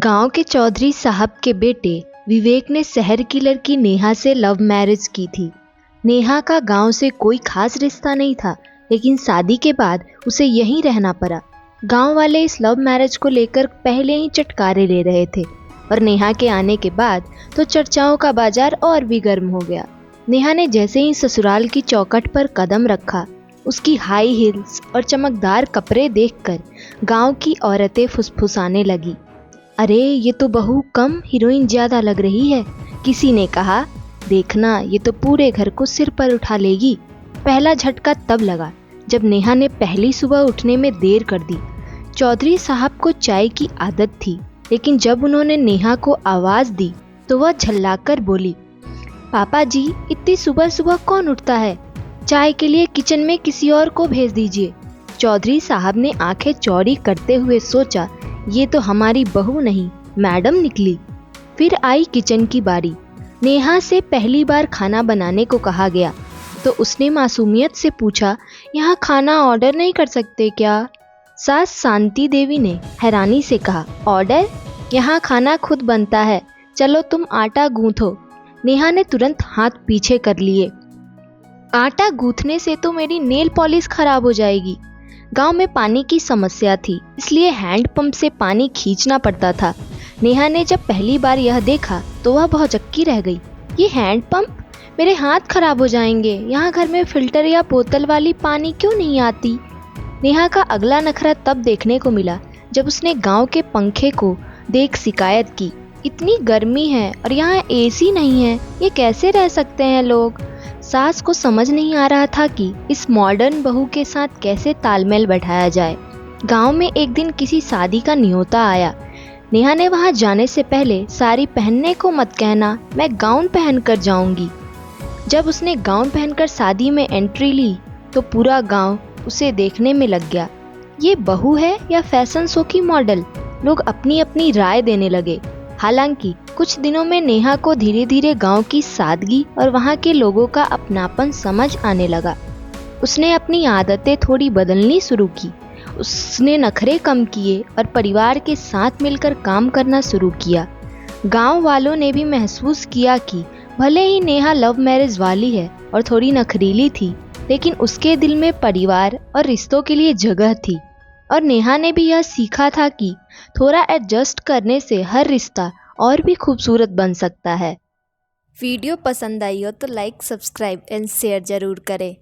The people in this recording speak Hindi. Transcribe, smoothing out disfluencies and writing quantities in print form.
गांव के चौधरी साहब के बेटे विवेक ने शहर की लड़की नेहा से लव मैरिज की थी। नेहा का गांव से कोई खास रिश्ता नहीं था, लेकिन शादी के बाद उसे यहीं रहना पड़ा। गांव वाले इस लव मैरिज को लेकर पहले ही चटकारे ले रहे थे और नेहा के आने के बाद तो चर्चाओं का बाजार और भी गर्म हो गया। नेहा ने जैसे ही ससुराल की चौखट पर कदम रखा, उसकी हाई हील्स और चमकदार कपड़े देखकर गांव की औरतें फुसफुसाने लगी, अरे ये तो बहू कम हीरोइन ज्यादा लग रही है। किसी ने कहा, देखना ये तो पूरे घर को सिर पर उठा लेगी। पहला झटका तब लगा जब नेहा ने पहली सुबह उठने में देर कर दी। चौधरी साहब को चाय की आदत थी, लेकिन जब उन्होंने नेहा को आवाज दी तो वह झल्लाकर बोली, पापा जी इतनी सुबह सुबह कौन उठता है? चाय के लिए किचन में किसी और को भेज दीजिए। चौधरी साहब ने आंखें चौड़ी करते हुए सोचा, ये तो हमारी बहू नहीं मैडम निकली। फिर आई किचन की बारी। नेहा से पहली बार खाना बनाने को कहा गया तो उसने मासूमियत से पूछा, यहाँ खाना ऑर्डर नहीं कर सकते क्या? सास शांति देवी ने हैरानी से कहा, ऑर्डर? यहाँ खाना खुद बनता है, चलो तुम आटा गूंथो। नेहा ने तुरंत हाथ पीछे कर लिए, आटा गूंथने से तो मेरी नेल पॉलिश खराब हो जाएगी। गांव में पानी की समस्या थी, इसलिए हैंड पंप से पानी खींचना पड़ता था। नेहा ने जब पहली बार यह देखा तो वह भौचक्की रह गई, ये हैंड पंप? मेरे हाथ खराब हो जाएंगे। यहाँ घर में फिल्टर या बोतल वाली पानी क्यों नहीं आती? नेहा का अगला नखरा तब देखने को मिला जब उसने गांव के पंखे को देख शिकायत की, इतनी गर्मी है और यहाँ एसी नहीं है, ये कैसे रह सकते हैं लोग? सास को समझ नहीं आ रहा था कि इस मॉडर्न बहू के साथ कैसे तालमेल बैठाया जाए। गांव में एक दिन किसी शादी का न्योता आया। नेहा ने वहां जाने से पहले, साड़ी पहनने को मत कहना, मैं गाउन पहनकर जाऊंगी। जब उसने गाउन पहनकर शादी में एंट्री ली तो पूरा गांव उसे देखने में लग गया। ये बहू है या फैशन शो की मॉडल? लोग अपनी अपनी राय देने लगे। हालांकि कुछ दिनों में नेहा को धीरे धीरे गांव की सादगी और वहां के लोगों का अपनापन समझ आने लगा। उसने अपनी आदतें थोड़ी बदलनी शुरू की, उसने नखरे कम किए और परिवार के साथ मिलकर काम करना शुरू किया। गांव वालों ने भी महसूस किया कि भले ही नेहा लव मैरिज वाली है और थोड़ी नखरीली थी, लेकिन उसके दिल में परिवार और रिश्तों के लिए जगह थी। और नेहा ने भी यह सीखा था कि थोड़ा एडजस्ट करने से हर रिश्ता और भी खूबसूरत बन सकता है। वीडियो पसंद आई हो तो लाइक, सब्सक्राइब एंड शेयर जरूर करें।